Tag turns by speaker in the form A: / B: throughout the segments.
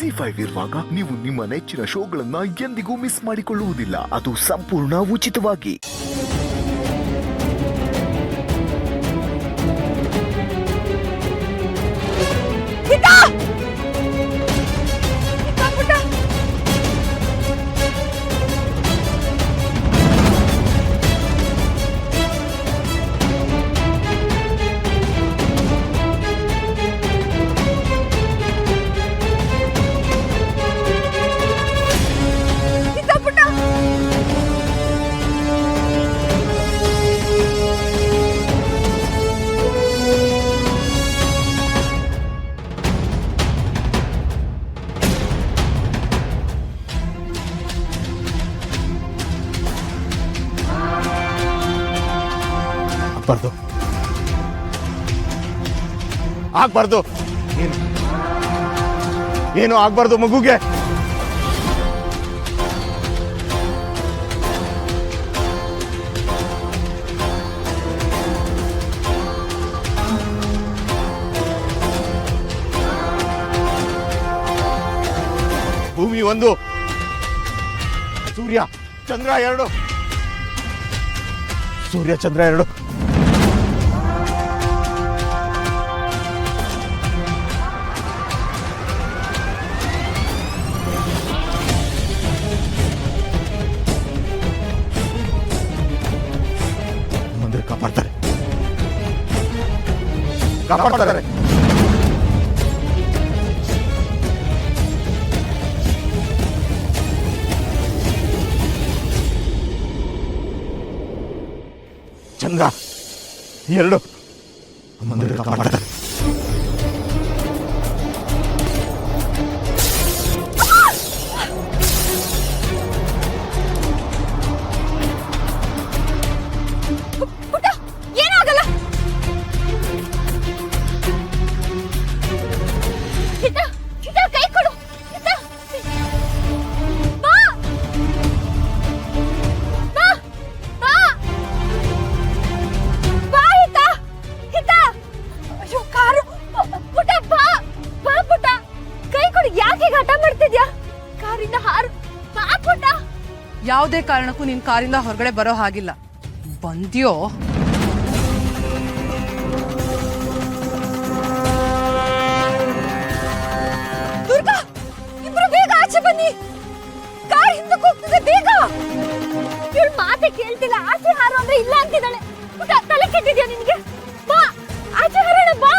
A: ZEE5 ಇರುವಾಗ ನೀವು ನಿಮ್ಮ ನೆಚ್ಚಿನ ಶೋಗಳನ್ನ ಎಂದಿಗೂ ಮಿಸ್ ಮಾಡಿಕೊಳ್ಳುವುದಿಲ್ಲ. ಅದು ಸಂಪೂರ್ಣ ಉಚಿತವಾಗಿ.
B: ಆಗ್ಬಾರ್ದು, ಏನು ಆಗ್ಬಾರ್ದು ಮಗುಗೆ. ಭೂಮಿ 1, ಸೂರ್ಯ ಚಂದ್ರ 2. ಸೂರ್ಯ ಚಂದ್ರ 2. ಕಾಪಾಡ್ತಾರೆ. ಚಂದ್ರ 2 ಮಂದಿರ ಕಾಪಾಡ್ತಾರೆ.
C: ಯಾವುದೇ ಕಾರಣಕ್ಕೂ ನಿನ್ ಕಾರಿಂದ ಹೊರಗಡೆ ಬರೋ ಹಾಗಿಲ್ಲ. ಬಂದ್ಯೋ
D: ದುರ್ಗಾ, ಇಬ್ರು ಬೇಗ ಆಚೆ ಬನ್ನಿ. ಕಾರ್ ಹಿಂದಕ್ಕೆ ಹೋಗ್ತಿದೆ, ಬೇಗ. ಇವಳು ಮಾತೆ ಕೇಳ್ತಿಲ್ಲ. ಆಚೆ ಹಾರು ಅಂದ್ರೆ ಇಲ್ಲ ಅಂತಿದ್ದಾಳೆ. ತಲೆ ಕೆಟ್ಟಿದ್ಯಾ ನಿನ್ಗೆ? ಬಾ ಆಚೆ ಹಾರೋಣ, ಬಾ.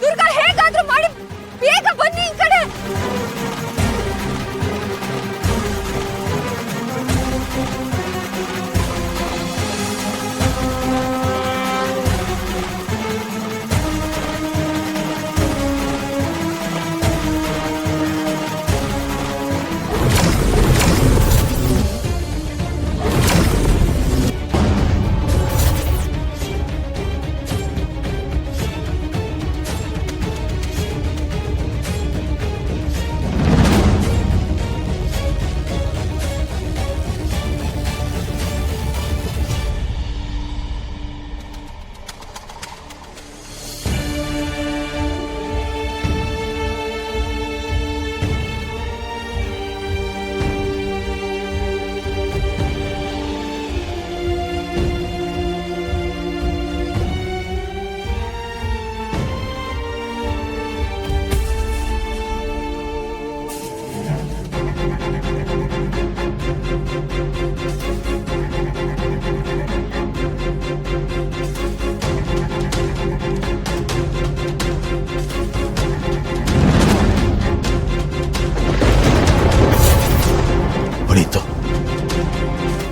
D: ದುರ್ಗಾ, ಹೇಗಾದ್ರೂ ಮಾಡಿ ಬೇಗ ಬನ್ನಿ ಈ ಕಡೆ.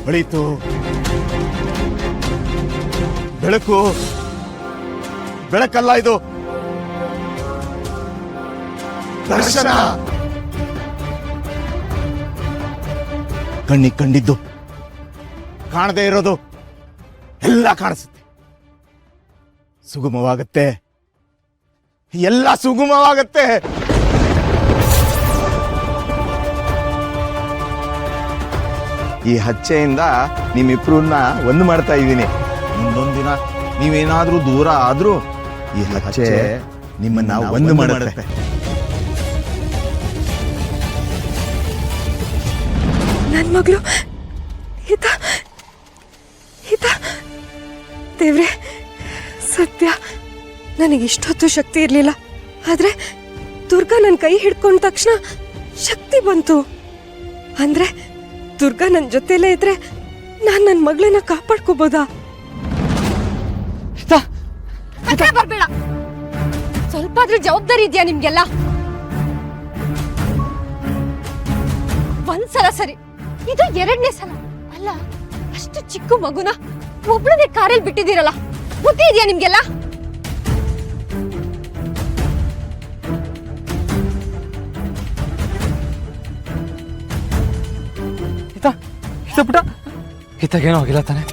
B: ಹೊಳಿತು ಬೆಳಕು. ಬೆಳಕಲ್ಲ ಇದು, ದರ್ಶನ. ಕಣ್ಣಿಗೆ ಕಂಡಿದ್ದು ಕಾಣದೇ ಇರೋದು ಎಲ್ಲ ಕಾಣಿಸುತ್ತೆ. ಸುಗಮವಾಗತ್ತೆ, ಎಲ್ಲ ಸುಗಮವಾಗತ್ತೆ.
E: ಈ ಹಚ್ಚೆಯಿಂದ ನಿಮ್ಮಿಬ್ರನ್ನ ಒಂದು ಮಾಡ್ತಾ ಇದ್ದೀನಿ. ಮುಂದೊಂದು ದಿನ ನೀವೇನಾದ್ರೂ ದೂರ ಆದ್ರೂ ಈ ಹಚ್ಚೆ ನಿಮ್ಮನ್ನ ಒಂದು ಮಾಡುತ್ತೆ.
D: ನನ್ನ ಮಗಳು ಹಿತ ಹಿತ ದೇವ್ರೆ ಸತ್ಯ. ನನಗಿಷ್ಟೊತ್ತು ಶಕ್ತಿ ಇರಲಿಲ್ಲ, ಆದ್ರೆ ದುರ್ಗಾ ನನ್ನ ಕೈ ಹಿಡ್ಕೊಂಡ ತಕ್ಷಣ ಶಕ್ತಿ ಬಂತು. ಅಂದ್ರೆ ದುರ್ಗಾ ನನ್ನ ಜೊತೆಲೇ ಇದ್ರೆ ನಾನು ನನ್ನ ಮಗಳನ್ನ ಕಾಪಾಡ್ಕೋಬೋದಾ? ಬರ್ಬೇಡ, ಸ್ವಲ್ಪ ಆದ್ರೂ ಜವಾಬ್ದಾರಿ ಇದೆಯಾ ನಿಮ್ಗೆಲ್ಲ? ಒಂದ್ಸಲ ಸರಿ, ಇದು ಎರಡನೇ ಸಲ ಅಲ್ಲ. ಅಷ್ಟು ಚಿಕ್ಕ ಮಗುನ ಒಬ್ಳದೇ ಕಾರಲ್ಲಿ ಬಿಟ್ಟಿದ್ದೀರಲ್ಲ, ಬುದ್ಧಿ ಇದೆಯಾ ನಿಮ್ಗೆಲ್ಲ?
F: ಪುಟ ಹಿತಗೇನೋ ಆಗಿಲ್ಲ ತಾನೆ?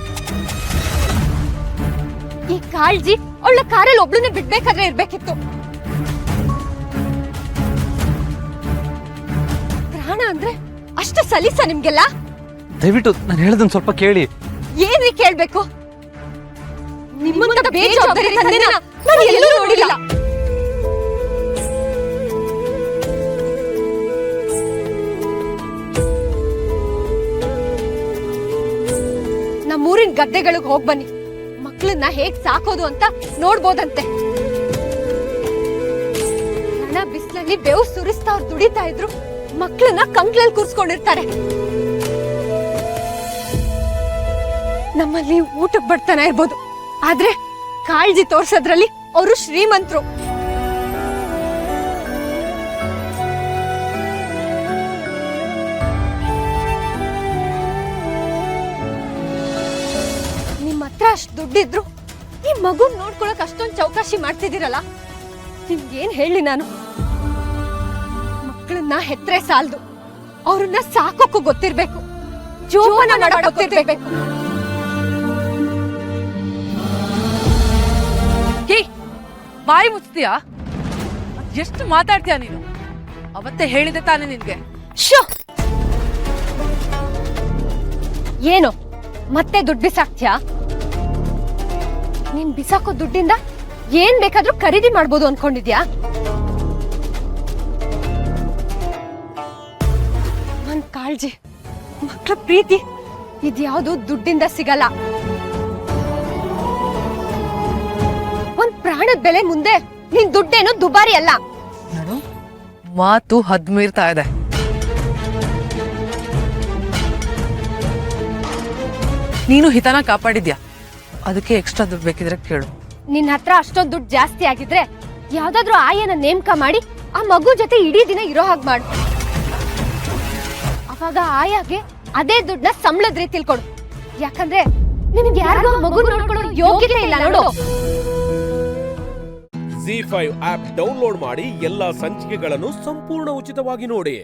D: ಈ ಕಾಳ್ಜಿ ಅವಳ ಕಾರಲ್ಲಿ ಒಬ್ಳನ್ನ ಬಿಡ್ಬೇಕಾದ್ರೆ ಇರ್ಬೇಕಿತ್ತು. ಪ್ರಾಣ ಅಂದ್ರೆ ಅಷ್ಟು ಸಲೀಸ ನಿಮ್ಗೆಲ್ಲ?
F: ದಯವಿಟ್ಟು ನಾನು ಹೇಳೋದನ್ನ ಸ್ವಲ್ಪ ಕೇಳಿ.
D: ಏನ್ರಿ ಕೇಳ್ಬೇಕು? ನಿಮ್ಮಂತ ಬೇಜವಾಬ್ದಾರಿ ತಂದೆನ ನಾನು ಎಲ್ಲೂ ನೋಡಿಲ್ಲ. ನಮ್ಮೂರಿನ ಗದ್ದೆಗಳಿಗೆ ಹೋಗ್ ಬನ್ನಿ, ಮಕ್ಕಳನ್ನ ಹೇಗ್ ಸಾಕೋದು ಅಂತ ನೋಡ್ಬೋದಂತೆ. ಹಣ ಬಿಸಿಲಲ್ಲಿ ಬೇವು ಸುರಿಸ್ತಾ ಅವ್ರು ದುಡಿತಾ ಇದ್ರು, ಮಕ್ಕಳನ್ನ ಕಂಕ್ಳಲ್ಲಿ ಕೂರ್ಸ್ಕೊಂಡಿರ್ತಾರೆ. ನಮ್ಮಲ್ಲಿ ಊಟಕ್ಕೆ ಬಡ್ತಾನ ಇರ್ಬೋದು, ಆದ್ರೆ ಕಾಳಜಿ ತೋರ್ಸೋದ್ರಲ್ಲಿ ಅವರು ಶ್ರೀಮಂತರು. ನಿಮ್ಮ ಹತ್ರ ಅಷ್ಟು ದುಡ್ಡಿದ್ರು ಈ ಮಗು ನೋಡ್ಕೊಳಕ್ ಅಷ್ಟೊಂದು ಚೌಕಾಶಿ ಮಾಡ್ತಿದ್ದೀರಲ್ಲ, ನಿಮ್ಗೇನ್ ಹೇಳಿ ನಾನು? ಮಕ್ಕಳನ್ನ ಹೆತ್ರೆ ಸಾಲದು, ಅವ್ರನ್ನ ಸಾಕೋಕ್ಕೂ ಗೊತ್ತಿರ್ಬೇಕು, ಜೋಪಾನ ಮಾಡೋಕ್ ಗೊತ್ತಿರ್ಬೇಕು.
C: ಬಾಯಿ ಮುಚ್ತೀಯಾ? ಎಷ್ಟು ಮಾತಾಡ್ತೀಯ ನೀನು? ಅವತ್ತೇ ಹೇಳಿದೆ ತಾನೆ ನಿನ್ಗೆ.
D: ಏನು ಮತ್ತೆ ದುಡ್ಡು ಬಿಸಾಕ್ತ್ಯಾ? ನೀನ್ ಬಿಸಾಕೋ ದುಡ್ಡಿಂದ ಏನ್ ಬೇಕಾದ್ರೂ ಖರೀದಿ ಮಾಡ್ಬೋದು ಅನ್ಕೊಂಡಿದ್ಯಾ? ನನ್ ಕಾಳಜಿ, ಮಕ್ಕಳ ಪ್ರೀತಿ ಇದ್ಯಾವುದು ದುಡ್ಡಿಂದ ಸಿಗಲ್ಲ. ಒಂದ್ ಪ್ರಾಣದ ಬೆಲೆ ಮುಂದೆ ನಿನ್ ದುಡ್ಡೇನು ದುಬಾರಿ ಅಲ್ಲ.
C: ನಾನು ಮಾತು ಹದ್ಮೀರ್ತಾ ಇದೆ. ನೀನು ಹಿತನ ಕಾಪಾಡಿದ್ಯಾ, ಅದಕ್ಕೆ ಎಕ್ಸ್ಟ್ರಾ ದುಡ್ಡು ಬೇಕಿದ್ರೆ ಕೇಳು.
D: ನಿನ್ನ ಹತ್ರ ಅಷ್ಟೊಂದು ದುಡ್ಡು ಜಾಸ್ತಿ ಆಗಿದ್ರೆ ಯಾವ್ದಾದ್ರು ಆಯನ ನೇಮಕ ಮಾಡಿ ಆ ಮಗು ಜೊತೆ ಇಡೀ ದಿನ ಇರೋ ಹಾಗೆ ಮಾಡು. ಅವಾಗ ಆಯಾಗೆ ಅದೇ ದುಡ್ಡನ್ನ ಸಂಬಳದ ರೀತಿಲಿ ಕೊಡು. ಯಾಕಂದ್ರೆ ನಿನ್ಗೆ ಯಾರಿಗೂ ಮಗು ನೋಡ್ಕೊಳ್ಳೋ ಯೋಗ್ಯತೆ ಇಲ್ಲ ನೋಡು.
G: ZEE5 ಆಪ್ ಡೌನ್ಲೋಡ್ ಮಾಡಿ ಎಲ್ಲಾ ಸಂಚಿಕೆಗಳನ್ನು ಸಂಪೂರ್ಣ ಉಚಿತವಾಗಿ ನೋಡಿ.